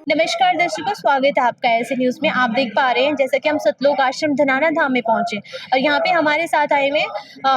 नमस्कार दर्शकों, स्वागत है आपका ऐसे न्यूज़ में। आप देख पा रहे हैं जैसा कि हम सतलोक आश्रम धनाना धाम में पहुंचे और यहाँ पे हमारे साथ आए हुए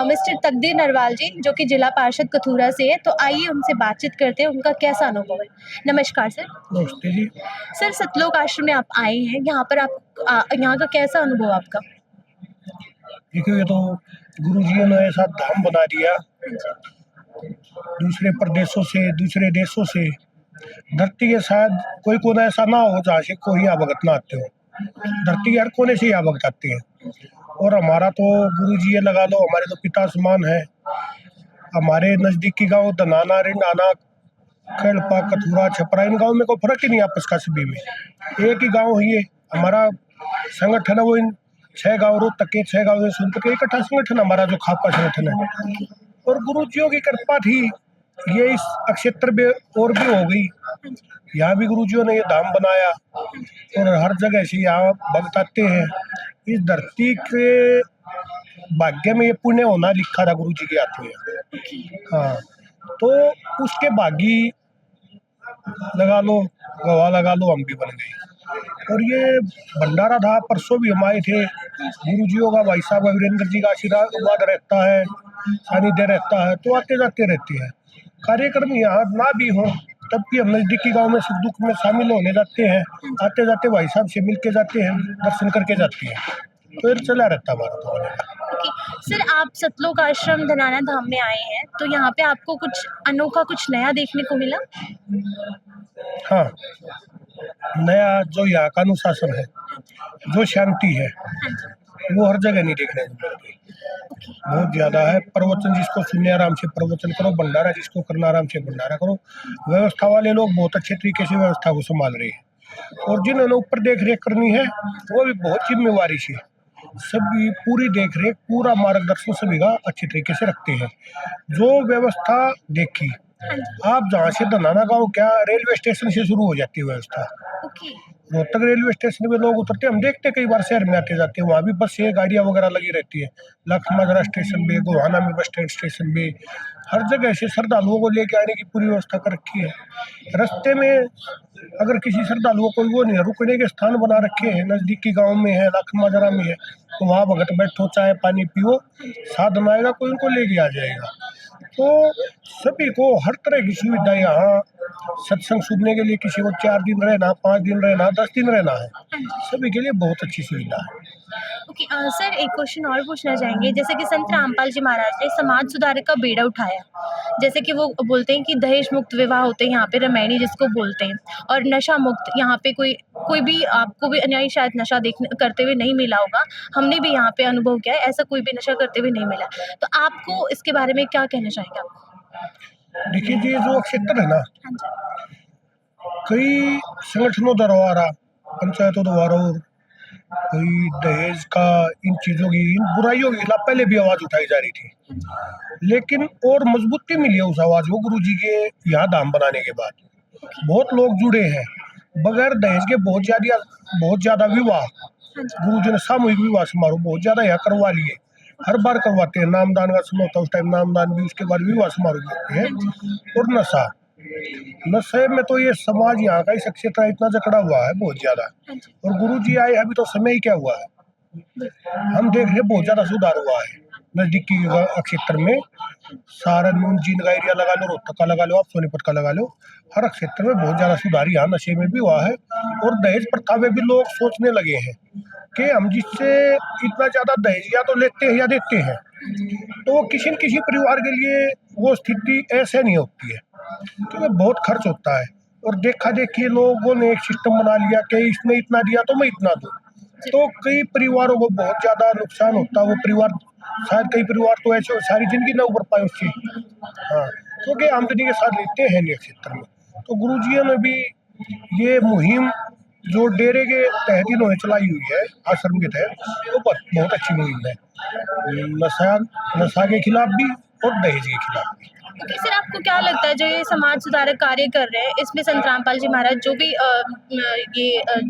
मिस्टर तकदीर नरवाल जी, जो कि जिला पार्षद कथूरा से है। तो आइए उनसे बातचीत करते हैं, उनका कैसा अनुभव है। नमस्कार सर। नमस्ते जी। सर, सतलोक आश्रम में आप आए हैं, यहाँ पर आप यहाँ का कैसा अनुभव आपका? देखिए, ये तो गुरुजियों ने ऐसा धाम बना दिया। दूसरे प्रदेशों से, दूसरे देशों से धरती के शायद कोई कोना ऐसा ना हो जहाँ से कोई यहाँ भगत ना आते हो। धरती के हर कोने से यहाँ भगत आते हैं। और हमारा तो गुरुजी ये लगा लो, हमारे तो पिता समान है। हमारे नजदीकी गांव धनाना, रिंडाना, खेड़पा, कथूरा, छपरा, इन गाँव में कोई फर्क ही नहीं आपस का, सभी में एक ही गाँव ही है। हमारा संगठन है वो इन 6 गाँव रोहतक के 6 गाँव सुन के इकट्ठा संगठन हमारा जो खापका संगठन है। और गुरुजियों की कृपा थी, ये इस क्षेत्र में और भी हो गई। यहाँ भी गुरुजियों ने ये धाम बनाया और हर जगह से यहाँ भक्त आते हैं। इस धरती के भाग्य में ये पुण्य होना लिखा था गुरुजी के हाथ में। हाँ, तो उसके भागी लगा लो, गवाह लगा लो, हम भी बन गए। और ये भंडारा था, परसों भी हम आए थे। गुरुजियों का, भाई साहब वीरेंद्र जी का आशीर्वाद रहता है, सानिध्य रहता है, तो आते जाते रहते हैं। कार्यक्रम यहाँ ना भी हो तब भी हम नजदीकी गांव में सुख दुख में शामिल होने जाते हैं। आते जाते भाई साहब से मिल के जाते हैं, दर्शन करके जाते हैं। तो ये चला रहता हमारा तो आने का। ओके। सर, आप सतलोक आश्रम धनाना धाम में आए हैं, तो यहाँ पे आपको कुछ अनोखा, कुछ नया देखने को मिला? हाँ, नया जो यहाँ का अनुशासन है, जो शांति है, वो हर जगह नहीं देखने को मिलती। बहुत ज्यादा है। प्रवचन जिसको सुनने आराम से प्रवचन करो, भंडारा जिसको करना आराम से भंडारा करो। व्यवस्था वाले लोग बहुत अच्छे तरीके से व्यवस्था को संभाल रहे हैं। और जिन्होंने ऊपर देख रेख करनी है, वो भी बहुत जिम्मेवारी से सभी पूरी देख रेख, पूरा मार्गदर्शन सभी का अच्छे तरीके से रखते हैं। जो व्यवस्था देखी, आप जहाँ से धनाना गाँव क्या रेलवे स्टेशन से शुरू हो जाती है व्यवस्था। रोहतक रेलवे स्टेशन पे लोग उतरते, हम देखते कई बार शहर में आते जाते हैं, वहाँ भी बस से गाड़ियाँ वगैरह लगी रहती है। लखमाजरा स्टेशन पे, गोहाना में बस स्टैंड स्टेशन पे, हर जगह से श्रद्धालुओं को लेके आने की पूरी व्यवस्था कर रखी है। रास्ते में अगर किसी श्रद्धालुओं को वो नहीं है, रुकने के स्थान बना रखे हैं, नजदीकी गाँव में है, लखमाजरा में है, तो वहाँ भगत बैठो, चाय पानी पियो, साधन आएगा कोई उनको लेके आ जाएगा। तो सभी को हर तरह की सुविधा यहाँ, सत्संग सुनने के लिए किसी को 4 दिन रहना, 5 दिन रहना, 10 दिन रहना है, सभी के लिए बहुत अच्छी सुविधा है। ओके। सर, एक क्वेश्चन और पूछना चाहेंगे। जैसे कि संत रामपाल जी महाराज ने समाज सुधारक का बेड़ा उठाया। जैसे कि वो बोलते हैं कि दहेज मुक्त विवाह होते हैं यहाँ पे, रमैनी जिसको बोलते हैं, और नशा मुक्त। यहाँ पे कोई कोई भी, आपको भी अन्यायी शायद नशा देखने करते हुए नहीं मिला होगा। हमने भी यहाँ पे अनुभव किया है, ऐसा कोई भी नशा करते हुए नहीं मिला। तो आपको इसके बारे में क्या कहना चाहेंगे आप? देखिए जी, जो क्षेत्र है ना, हाँ जी। कई संगठनों द्वारा, पंचायतों द्वारा, कोई दहेज का, इन चीजों की, इन बुराइयों के खिलाफ पहले भी आवाज उठाई जा रही थी, लेकिन और मजबूती मिली है उस आवाज को गुरुजी के यहाँ धाम बनाने के बाद। बहुत लोग जुड़े हैं। बगैर दहेज के बहुत ज्यादा विवाह गुरुजी ने सामूहिक विवाह समारोह बहुत ज्यादा यहाँ करवा लिए। हर बार करवाते हैं, नामदान का समय होता है, उस टाइम नामदान भी, उसके बाद विवाह समारोह भी होते हैं। और नशा, नशे में तो ये समाज यहाँ का ही क्षेत्र इतना जकड़ा हुआ है बहुत ज्यादा। और गुरुजी आए अभी तो समय ही क्या हुआ है, हम देख रहे बहुत ज्यादा सुधार हुआ है नजदीकी क्षेत्र में। सारण, जींद का एरिया लगा लो, रोहतक का लगा लो, आप सोनीपत का लगा लो, हर क्षेत्र में बहुत ज्यादा सुधार यहाँ नशे में भी हुआ है। और दहेज प्रथा में भी लोग सोचने लगे हैं कि हम जिससे इतना ज्यादा दहेज या तो लेते हैं या देते हैं, तो वो किसी न किसी परिवार के लिए वो स्थिति ऐसे नहीं होती है, क्योंकि बहुत खर्च होता है। और देखा देखी लोगों ने एक सिस्टम बना लिया कि इसने इतना दिया तो मैं इतना दूं, तो कई परिवारों को बहुत ज्यादा नुकसान होता है। वो परिवार, शायद कई परिवार तो ऐसे सारी जिंदगी ना उभर पाए उससे। हाँ, क्योंकि आमदनी के साथ लेते हैं नहीं क्षेत्र में। तो गुरुजियों ने भी ये मुहिम जो डेरे के तहत इन्होंने चलाई हुई है, आश्रम के तहत, वो बहुत अच्छी मुहिम है। नशा नशा के खिलाफ भी और दहेज के खिलाफ भी। ओके। सर, आपको क्या लगता है जो ये समाज सुधारक कार्य कर रहे हैं, इसमें संत रामपाल जी महाराज जो भी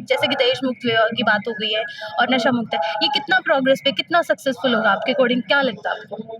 जैसे कि दहेज मुक्त विवाह की बात हो गई है और नशा मुक्त है, ये कितना प्रोग्रेस पे, कितना सक्सेसफुल होगा आपके अकॉर्डिंग, क्या लगता है आपको?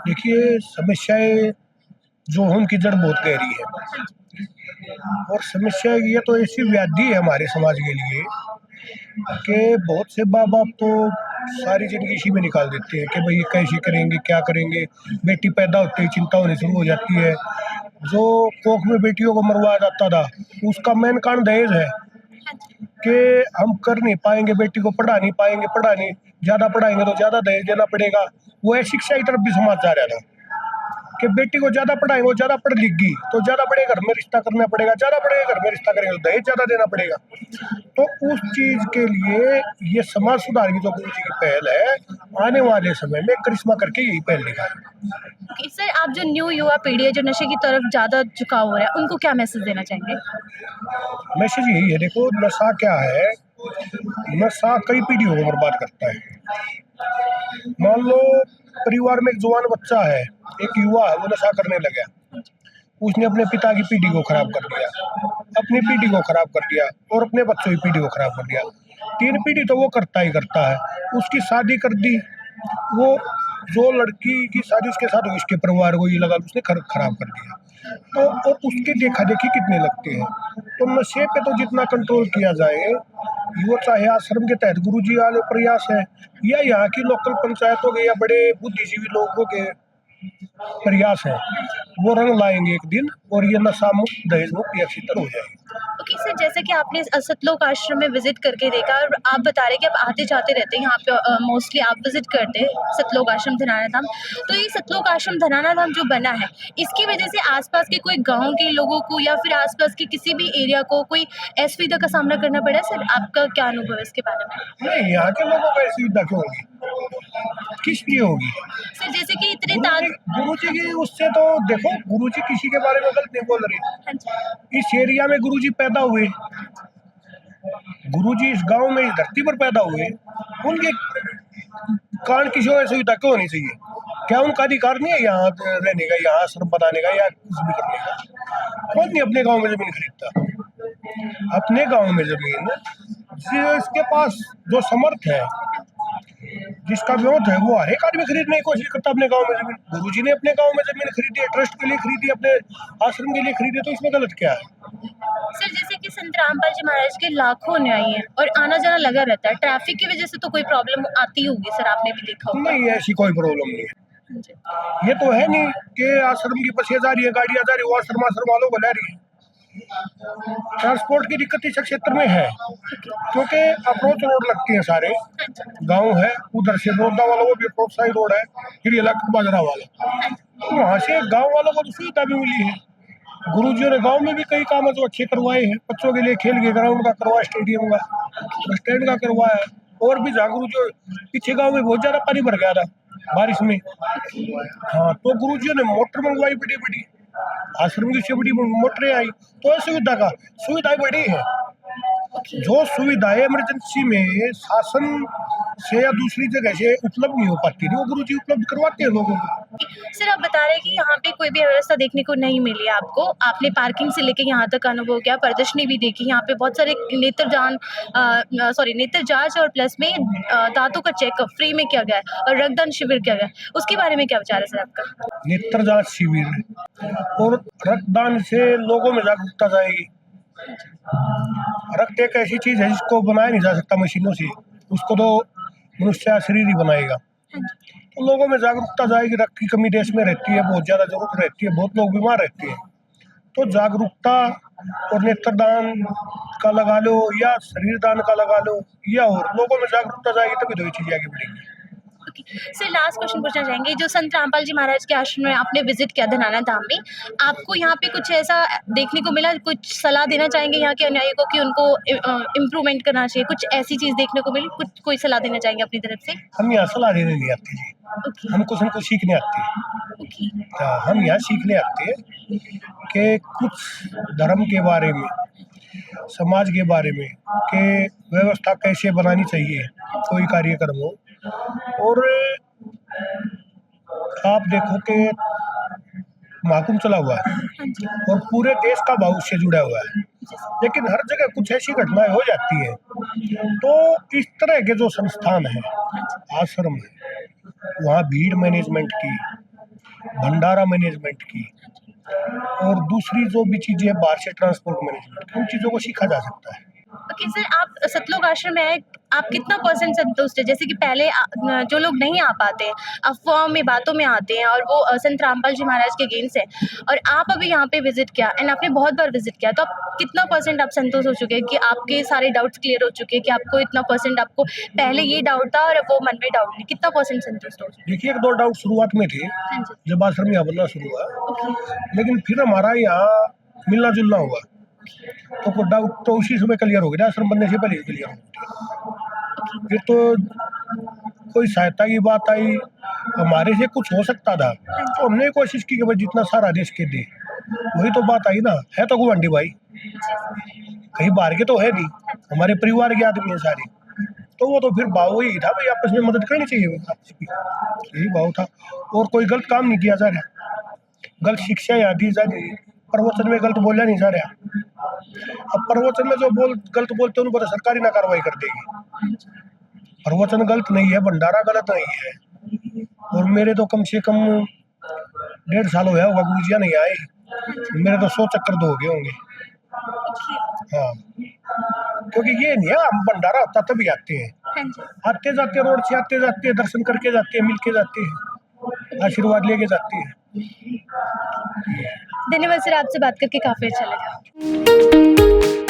देखिए, समस्याएं जो है उनकी जड़ बहुत गहरी है। और समस्या ये तो ऐसी व्याधि है हमारे समाज के लिए कि बहुत से माँ बाप तो सारी जिंदगी इसी में निकाल देते हैं कि भाई कैसे करेंगे, क्या करेंगे। बेटी पैदा होते ही चिंता होनी शुरू हो जाती है। जो कोख में बेटियों को मरवाया जाता था, उसका मेन कारण दहेज है हाँ जी। कि हम कर नहीं पाएंगे, बेटी को पढ़ा नहीं पाएंगे, पढ़ा नहीं, ज़्यादा पढ़ाएंगे तो ज़्यादा दहेज देना पड़ेगा। वो है शिक्षा की तरफ भी समाज जा रहा था कि बेटी को ज़्यादा पढ़ाएंगे, वो ज़्यादा पढ़ लिख गई तो ज़्यादा बड़े घर में रिश्ता करना पड़ेगा, ज़्यादा बड़े घर में रिश्ता करेंगे तो दहेज ज़्यादा देना पड़ेगा। तो उस चीज़ के लिए ये समाज सुधार की जो गुरु जी की पहल है, आने वाले समय में करिश्मा करके यही पहल निकाले। ओके सर, आप जो न्यू युवा पीढ़ी है जो नशे की तरफ ज़्यादा झुकाव हो रहा है, उनको क्या मैसेज देना चाहेंगे? मैसेज यही है, देखो नशा क्या है, नशा कई पीढ़ियों को बर्बाद करता है। मान लो परिवार में एक जवान बच्चा है, एक युवा है, वो नशा करने लगा, उसने अपने पिता की पीढ़ी को खराब कर दिया, अपनी पीढ़ी को खराब कर दिया और अपने बच्चों की पीढ़ी को खराब कर दिया। 3 पीढ़ी तो वो करता ही करता है। उसकी शादी कर दी, वो जो लड़की की शादी उसके साथ हुई, उसके परिवार को ये लगा उसने खराब कर दिया। तो और उसके देखा-देखी कितने लगते हैं। तो नशे पे तो जितना कंट्रोल किया जाए, वो चाहे आश्रम के तहत गुरुजी वाले प्रयास है या यहाँ की लोकल पंचायतों के या बड़े बुद्धिजीवी लोगों के प्रयास है, वो रंग लाएंगे एक दिन और ये नशा मुक्त, दहेज मुक्त एक सीतर हो जाएगी। ओके सर, जैसे कि आपने सतलोक आश्रम में विजिट करके देखा और आप बता रहे हैं कि आप आते-जाते रहते हैं यहाँ पे, मोस्टली आप विजिट करते हैं सतलोक आश्रम धनाना धाम। तो ये सतलोक आश्रम धनाना धाम जो बना है, इसकी वजह से आस-पास के कोई गाँव के लोगों को या फिर आस-पास के किसी भी एरिया को कोई असुविधा का सामना करना पड़ा है सर? आपका क्या अनुभव है इसके बारे में? नहीं, यहाँ के लोगों को ऐसी सुविधा क्यों होगी? किस लिए होगी? सर जैसे कि इतने गुरुजी की उससे तो देखो, गुरुजी किसी के बारे में गलत नहीं बोल रहे। हाँ जी। इस एरिया में गुरुजी पैदा हुए, गुरुजी इस गांव में इस धरती पर पैदा हुए, उनके कारण किसी को सुविधा क्यों होनी चाहिए? क्या उनका अधिकार नहीं है यहाँ रहने का, यहाँ आश्रम बनाने का या कुछ भी करने का? कौन नहीं अपने गांव में जमीन खरीदता? अपने गांव में जमीन जिसके पास जो समर्थ है, जिसका विरोध है, वो हर एक आदमी खरीदने की कोशिश करता है अपने गांव में जमीन। गुरुजी ने अपने गांव में जमीन खरीदी है, ट्रस्ट के लिए खरीदी, अपने आश्रम के लिए खरीदी, तो इसमें गलत क्या है? सर जैसे कि संत रामपाल जी महाराज के लाखों अनुयायी हैं और आना-जाना लगा रहता है। ट्रैफिक की वजह से तो कोई प्रॉब्लम आती होगी सर, आपने भी देखा होगा। नहीं, ऐसी कोई प्रॉब्लम नहीं है। हाँ जी। ये तो है नहीं कि आश्रम की बसें जा रही है, गाड़ियां जा रही है, वो आश्रम वालों को ला रही है। ट्रांसपोर्ट की दिक्कत इस क्षेत्र में है क्योंकि अप्रोच रोड लगते हैं सारे, हाँ जी। गांव है, उधर से रोडा वालों को भी अप्रोच साइड रोड है, फिर ये लग बाजरा वाला, तो वहाँ से गांव वालों को तो सुविधा भी मिली है। गुरुजियों ने गांव में भी कई काम जो अच्छे करवाए हैं, बच्चों के लिए खेल के ग्राउंड का करवाया, स्टेडियम का, बस स्टैंड का करवाया, और भी जहाँ गुरुजी पीछे गाँव में बहुत ज्यादा पानी भर गया था बारिश में, हाँ, तो गुरुजियों ने मोटर मंगवाई बड़ी बड़ी, आश्रम की से बड़ी मोटरें आई, तो सुविधाएं बड़ी है। जो सुविधाएं इमरजेंसी में शासन से या दूसरी जगह से उपलब्ध नहीं हो पाती थी, वो गुरुजी उपलब्ध करवाते हैं लोगों को। सर आप बता रहे हैं कि यहाँ पे कोई भी व्यवस्था देखने को नहीं मिली आपको। आपने पार्किंग से लेके यहाँ तक अनुभव किया, प्रदर्शनी भी देखी, यहाँ पे बहुत सारे नेत्र जाँच और प्लस में दाँतों का चेकअप फ्री में किया गया है और रक्तदान शिविर किया गया है। उसके बारे में क्या विचार है सर आपका? नेत्र जांच शिविर और रक्तदान से लोगों में जागरूकता जाएगी। रक्त एक ऐसी चीज है जिसको बनाया नहीं जा सकता मशीनों से, उसको तो मनुष्य शरीर ही बनाएगा। तो लोगों में जागरूकता जाएगी, रक्त की कमी देश में रहती है, बहुत ज्यादा जरूरत रहती है, बहुत लोग बीमार रहते हैं, तो जागरूकता और नेत्रदान का लगा लो या शरीर दान का लगा लो, या और लोगों में जागरूकता जाएगी तभी तो ये चीज आगे बढ़ेगी। ओके, सर लास्ट क्वेश्चन पूछना चाहेंगे, जो संत रामपाल जी महाराज के आश्रम में आपने विजिट किया धनाना धाम में, आपको यहाँ पे कुछ ऐसा देखने को मिला, कुछ सलाह देना चाहेंगे यहाँ के अनुयायी को कि उनको इम्प्रूवमेंट करना चाहिए, कुछ ऐसी चीज देखने को मिली, कुछ कोई सलाह देना चाहेंगे अपनी तरफ से? हम यहाँ सलाह देने नहीं आते जी, ओके। हमको सीखने आते हैं। ओके। हाँ, हम यहाँ सीखने आते हैं कि कुछ धर्म के बारे में, समाज के बारे में, कि व्यवस्था कैसे बनानी चाहिए कोई कार्यक्रम हो। और आप देखो कि महाकुंभ चला हुआ है हाँ जी। और पूरे देश का भाव उससे जुड़ा हुआ है, लेकिन हर जगह कुछ ऐसी घटनाएं हो जाती है। तो इस तरह के जो संस्थान है, आश्रम है, वहाँ भीड़ मैनेजमेंट की, भंडारा मैनेजमेंट की, और दूसरी जो भी चीज़ें हैं बाहर से ट्रांसपोर्ट मैनेजमेंट, उन चीज़ों को सीखा जा सकता है। ओके सर, आप सतलोक आश्रम में आए, आप कितना परसेंट संतुष्ट है? जैसे कि पहले जो लोग नहीं आ पाते हैं, अफ़वाहों में, बातों में आते हैं और वो संत रामपाल जी महाराज के अगेंस्ट है, और आप अभी यहाँ पे विज़िट किया एंड आपने बहुत बार विज़िट किया, तो आप कितना परसेंट आप संतुष्ट हो चुके हैं कि आपके सारे डाउट्स क्लियर हो चुके हैं, कि आपको इतना परसेंट, आपको पहले ये डाउट था और वो मन में डाउट नहीं, कितना परसेंट संतुष्ट हो चुके देखिए 1-2 डाउट शुरुआत में थे, हैं? हाँ जी, जब आश्रम यहाँ बनना शुरू हुआ, ओके, लेकिन फिर हमारा यहाँ मिलना-जुलना हुआ, तो वो डाउट तो उसी समय क्लियर हो गया, आश्रम बनने से पहले ही क्लियर हो गए। फिर तो कोई सहायता की बात आई, हमारे से कुछ हो सकता था, तो हमने कोशिश की कि भाई जितना सारा देश के दे, वही तो बात आई ना, है तो गुआंढी भाई, कहीं बाहर के तो है नहीं, हमारे परिवार के आदमी हैं सारे, तो वो तो फिर भाव यही था भाई आपस में मदद करनी चाहिए आपस की, यही भाव था और कोई गलत काम नहीं किया जा रहा, गलत शिक्षा यहाँ दी जा रही है, प्रवचन में गलत बोला नहीं जा रहा, अब प्रवचन में जो गलत बोलते हैं उन पर सरकारी ना कार्रवाई कर देगी, प्रवचन गलत नहीं है, भंडारा गलत नहीं है, और मेरे तो कम से कम 1.5 साल हो गया होगा गुरुजिया नहीं आए, मेरे तो 100 चक्कर तो हो गए होंगे। ओके, हाँ, क्योंकि ये नहीं है हम भंडारा होता तभी आते हैं, हाँ जी। आते जाते रोड से आते जाते दर्शन करके जाते हैं, मिल के जाते हैं, आशीर्वाद लेके जाते हैं। धन्यवाद सर, आपसे बात करके काफ़ी अच्छा लगा।